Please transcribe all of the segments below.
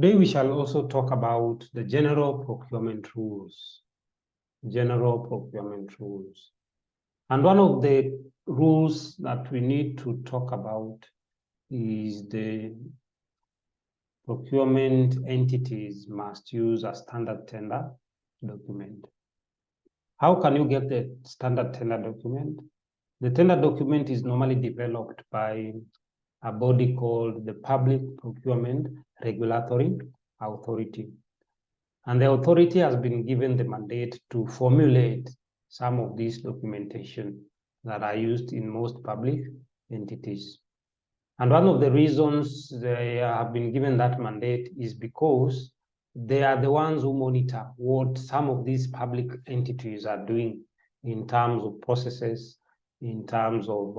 Today we shall also talk about the general procurement rules. General procurement rules. And one of the rules that we need to talk about is the procurement entities must use a standard tender document. How can you get the standard tender document? The tender document is normally developed by a body called the Public Procurement Regulatory Authority. And the authority has been given the mandate to formulate some of these documentation that are used in most public entities. And one of the reasons they have been given that mandate is because they are the ones who monitor what some of these public entities are doing in terms of processes, in terms of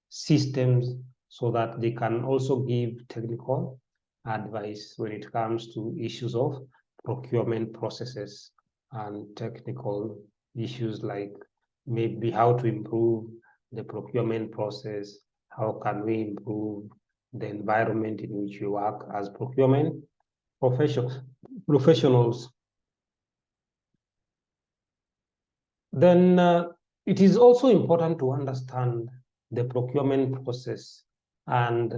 systems, so that they can also give technical advice when it comes to issues of procurement processes and technical issues like maybe how to improve the procurement process, how can we improve the environment in which we work as procurement professionals. Then it is also important to understand the procurement process and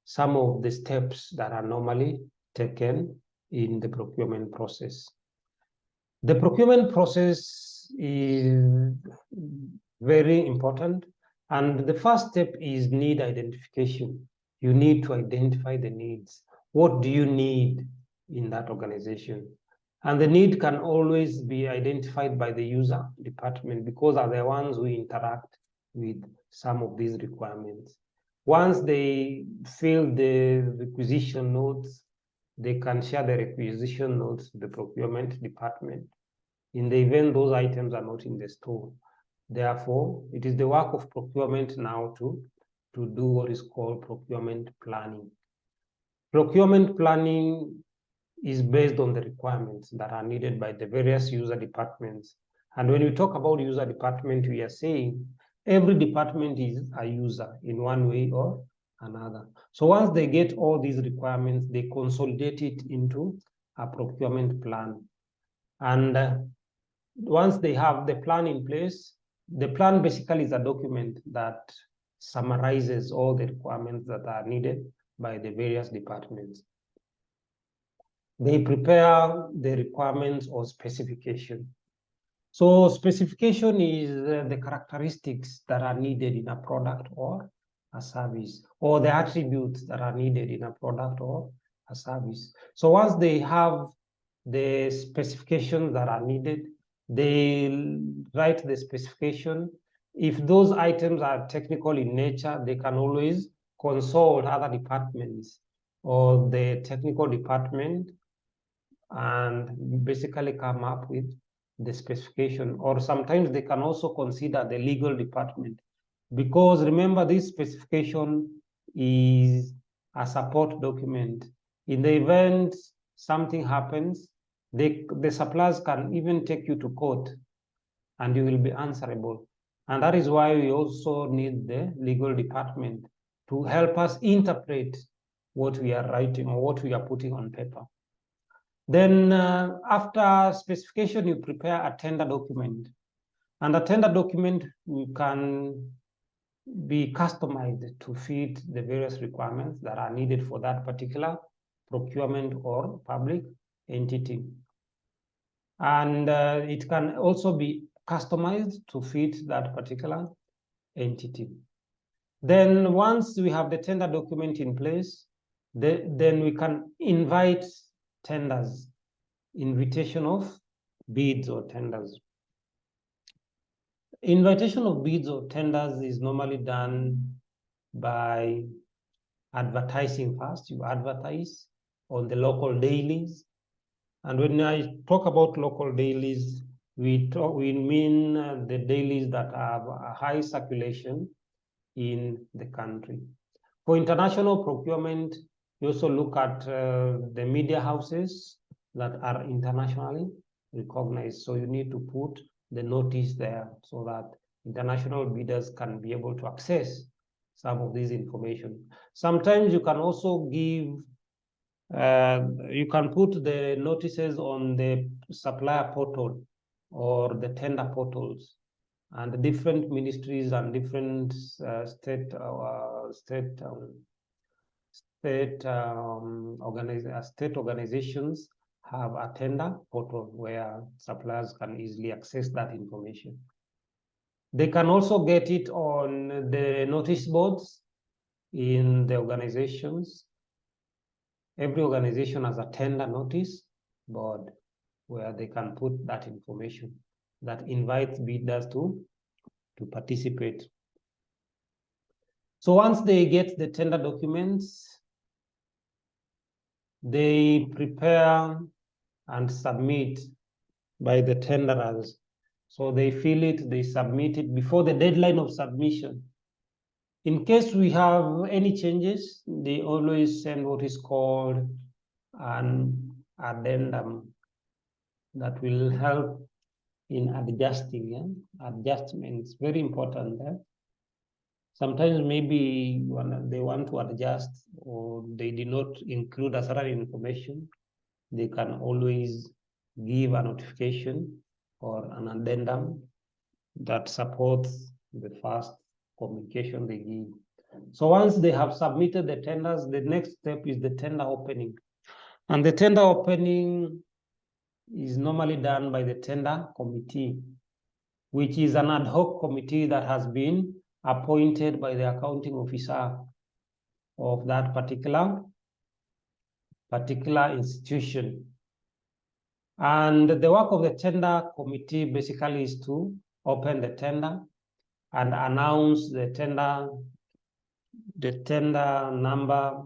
some of the steps that are normally taken in the procurement process. The procurement process is very important, and the first step is need identification. You need to identify the needs. What do you need in that organization? And the need can always be identified by the user department because they are the ones who interact with some of these requirements. Once they fill the requisition notes, they can share the requisition notes to the procurement department in the event those items are not in the store. Therefore, it is the work of procurement now to do what is called procurement planning. Procurement planning is based on the requirements that are needed by the various user departments. And when we talk about user department, we are saying every department is a user in one way or another. So once they get all these requirements, they consolidate it into a procurement plan. And once they have the plan in place, the plan basically is a document that summarizes all the requirements that are needed by the various departments. They prepare the requirements or specification. So specification is the characteristics that are needed in a product or a service, or the attributes that are needed in a product or a service. So once they have the specifications that are needed, they write the specification. If those items are technical in nature, they can always consult other departments or the technical department and basically come up with the specification. Or sometimes they can also consider the legal department, because remember, this specification is a support document. In the event something happens, the suppliers can even take you to court and you will be answerable. And that is why we also need the legal department to help us interpret what we are writing or what we are putting on paper. Then after specification, you prepare a tender document. And a tender document can be customized to fit the various requirements that are needed for that particular procurement or public entity. And it can also be customized to fit that particular entity. Then once we have the tender document in place, then we can invite tenders, invitation of bids or tenders. Invitation of bids or tenders is normally done by advertising first. You advertise on the local dailies. And when I talk about local dailies, we mean the dailies that have a high circulation in the country. For international procurement, you also look at the media houses that are internationally recognized. So you need to put the notice there so that international bidders can be able to access some of this information. Sometimes you can also give You can put the notices on the supplier portal or the tender portals, and different ministries and different state organizations have a tender portal where suppliers can easily access that information. They can also get it on the notice boards in the organizations. Every organization has a tender notice board where they can put that information that invites bidders to participate. So once they get the tender documents, they prepare and submit by the tenderers. So they fill it, they submit it before the deadline of submission. In case we have any changes, they always send what is called an addendum that will help in adjusting. Adjustments, very important. Sometimes maybe when they want to adjust or they did not include a certain information, they can always give a notification or an addendum that supports the first communication they give. So once they have submitted the tenders, the next step is the tender opening. And the tender opening is normally done by the tender committee, which is an ad hoc committee that has been appointed by the accounting officer of that particular institution. And the work of the tender committee basically is to open the tender and announce the tender number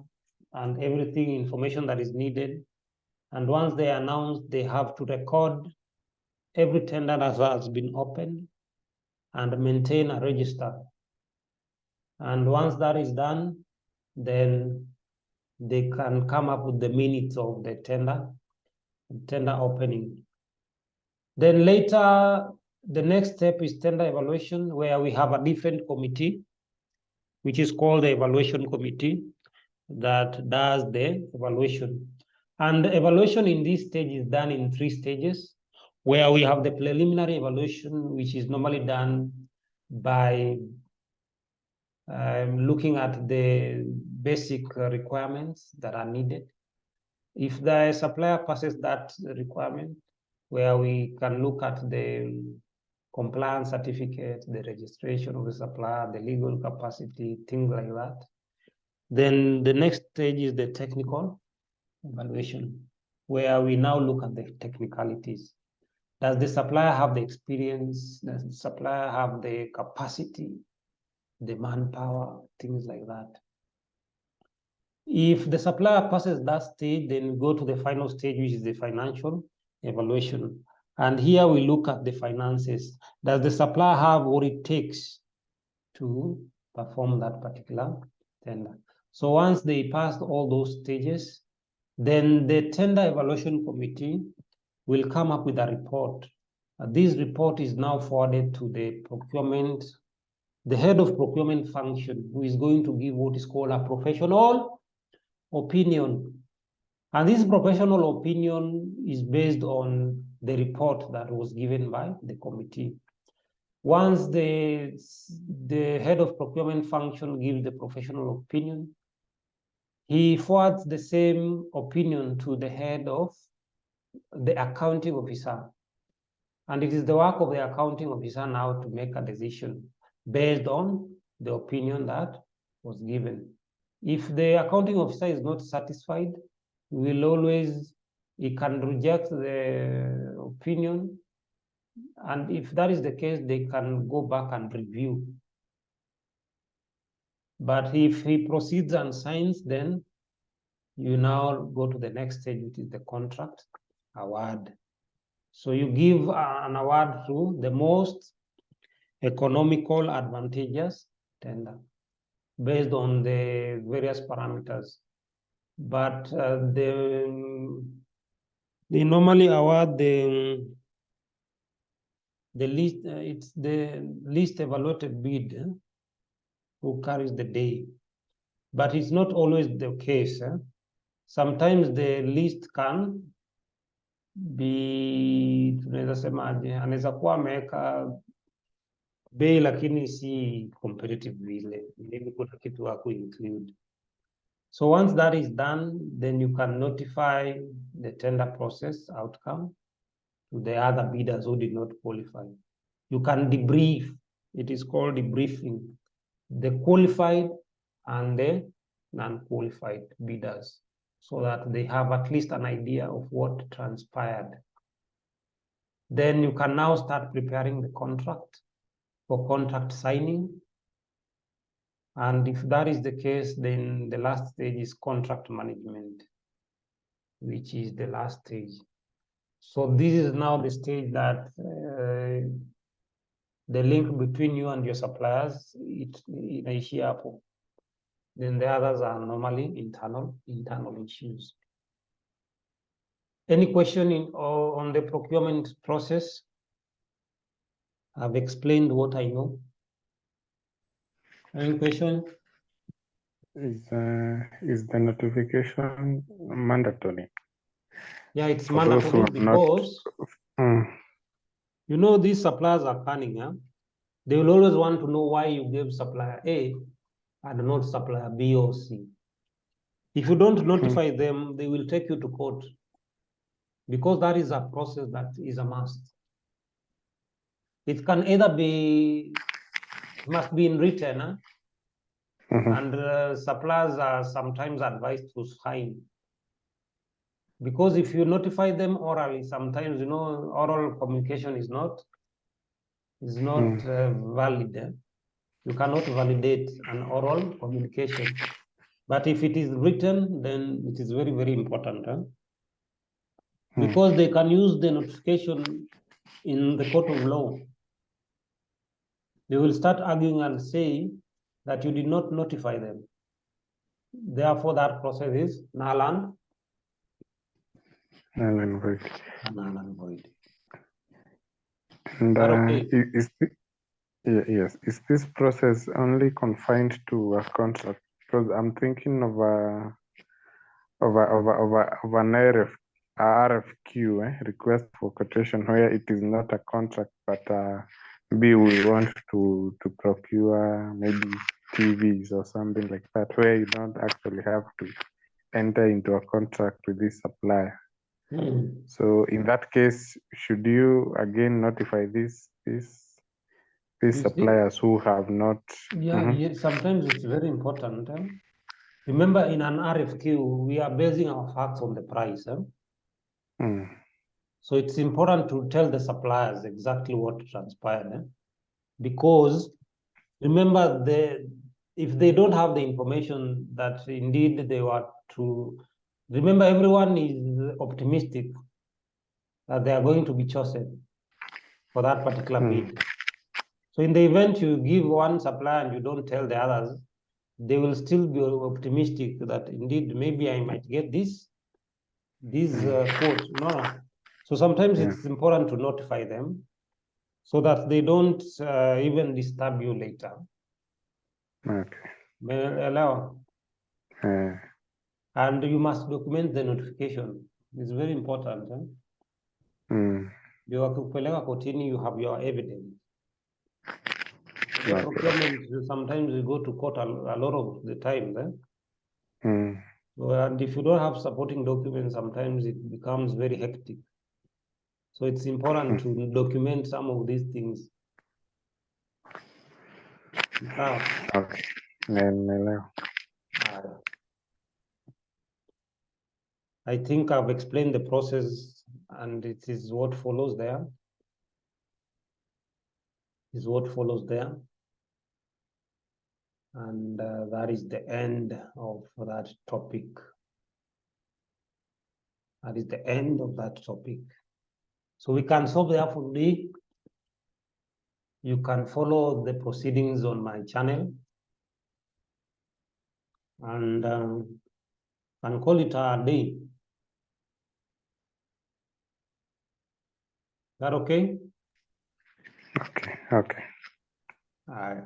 and everything, information that is needed. And once they announce, they have to record every tender that has been opened and maintain a register. And once that is done, then they can come up with the minutes of the tender opening. Then later, the next step is tender evaluation, where we have a different committee, which is called the evaluation committee, that does the evaluation. And the evaluation in this stage is done in 3 stages, where we have the preliminary evaluation, which is normally done by looking at the basic requirements that are needed. If the supplier passes that requirement, where we can look at the compliance certificate, the registration of the supplier, the legal capacity, things like that. Then the next stage is the technical evaluation, where we now look at the technicalities. Does the supplier have the experience? Does the supplier have the capacity, the manpower, things like that? If the supplier passes that stage, then we go to the final stage, which is the financial evaluation. And here we look at the finances. Does the supplier have what it takes to perform that particular tender? So once they passed all those stages, then the tender evaluation committee will come up with a report. This report is now forwarded to the head of procurement function, who is going to give what is called a professional opinion. And this professional opinion is based on the report that was given by the committee. Once the head of procurement function gives the professional opinion, he forwards the same opinion to the head of the accounting officer. And it is the work of the accounting officer now to make a decision based on the opinion that was given. If the accounting officer is not satisfied, he can reject the opinion. And if that is the case, they can go back and review. But if he proceeds and signs, then you now go to the next stage, which is the contract award. So you give an award to the most economical, advantageous tender based on the various parameters. But they normally award the least, it's the least evaluated bid who carries the day. But it's not always the case. sometimes the list can be, tunaweza semaje, anaweza kuwa ameweka bei lakini si competitive vile, maybe kuna kitu haku include. So once that is done, then you can notify the tender process outcome to the other bidders who did not qualify. You can debrief, it is called debriefing, the qualified and the non-qualified bidders, so that they have at least an idea of what transpired. Then you can now start preparing the contract for contract signing. And if that is the case, then the last stage is contract management, which is the last stage. So this is now the stage that the link between you and your suppliers, inaishia hapo. Then the others are normally internal issues. Any question on the procurement process? I've explained what I know. Any question? Is the notification mandatory? Yeah, it's For those who mandatory are because you know these suppliers are cunning. Yeah? They will always want to know why you gave supplier A and not supplier B or C. If you don't notify them, they will take you to court, because that is a process that is a must. It can either be, must be in written, and suppliers are sometimes advised to sign. Because if you notify them orally, sometimes, you know, oral communication is not valid. You cannot validate an oral communication. But if it is written, then it is very, very important. Because they can use the notification in the court of law. They will start arguing and say that you did not notify them. Therefore, that process is null and void. Null and void. And okay. Yes, is this process only confined to a contract? Because I'm thinking of an RFQ, request for quotation, where it is not a contract, but we want to procure maybe TVs or something like that, where you don't actually have to enter into a contract with this supplier. So in that case, should you again notify these suppliers who have not? Yeah, sometimes it's very important. Remember, in an RFQ, we are basing our facts on the price. So it's important to tell the suppliers exactly what transpired. Because remember, if they don't have the information that indeed they were to, remember, everyone is optimistic that they are going to be chosen for that particular bid. So in the event you give one supplier and you don't tell the others, they will still be optimistic that indeed maybe I might get this quote. No. So sometimes it's important to notify them so that they don't even disturb you later. Okay. And you must document the notification. It's very important. Wakikupeleka kotini, you have your evidence. The procurement, sometimes you go to court a lot of the time. And if you don't have supporting documents, sometimes it becomes very hectic. So it's important to document some of these things. Okay. I think I've explained the process, and it is what follows there. And that is the end of that topic. That is the end of that topic. So we can solve the FOD. You can follow the proceedings on my channel. And can call it a day. Is that okay? Okay. All right.